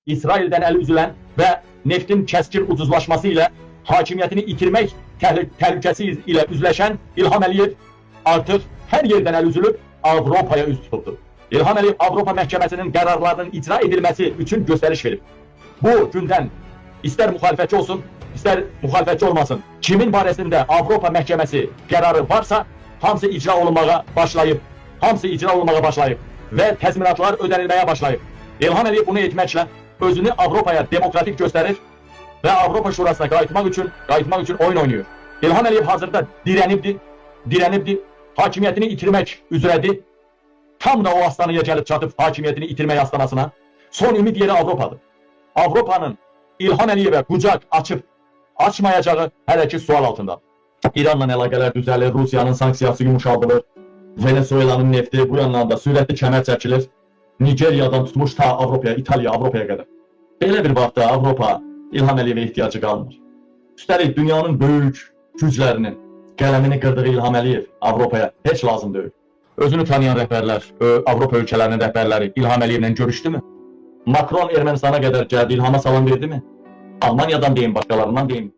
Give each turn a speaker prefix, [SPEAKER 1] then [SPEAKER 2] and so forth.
[SPEAKER 1] İsrail'den el üzülen ve neftin keskin ucuzlaşması ile hakimiyetini itirmek tehlikesi ile üzleşen İlham Əliyev artık her yerden el üzülüp Avrupa'ya üst tuttu. İlham Əliyev Avrupa Məhkəməsinin qərarlarının icra edilmesi için gösteriş verib. Bu günden ister muhalefetçi olsun, ister muhalefetçi olmasın, kimin barəsində Avrupa Məhkəməsi qərarı varsa, hamısı icra olunmağa başlayıb ve təzminatlar ödənilməyə başlayıb. İlham Əliyev bunu etməklə özünü Avrupa'ya demokratik gösterir ve Avrupa Şurasına qayıtmaq üçün oyun oynuyor. İlham Əliyev hazırda direnibdi, hakimiyetini itirmek üzrədir. Tam da o hastaneye gelip çatıp hakimiyetini itirmək astanasına. Son ümid yeri Avrupa'dır. Avrupa'nın İlham Əliyevə qucaq açıp açmayacağı hələ ki sual altında. İranla əlaqələr düzəlir, Rusiyanın sanksiyası yumuşaldılır, Venezuelanın nefti bu yandan da sürətli kəmər çəkilir. Nigeriyadan tutmuş ta Avropaya, Avropaya qədər. Belə bir vaxtda Avropa İlham Əliyevə ihtiyacı qalmır. Üstəlik dünyanın böyük güclərinin qələmini qırdığı İlham Əliyev Avropaya heç lazım deyil. Özünü tanıyan rəhbərlər, Avropa ölkələrinin rəhbərləri İlham Əliyevlə görüşdü mü? Macron Ermənistana qədər gəldi, İlhama salam verdi mi? Almaniyadan deyim, başqalarından deyim.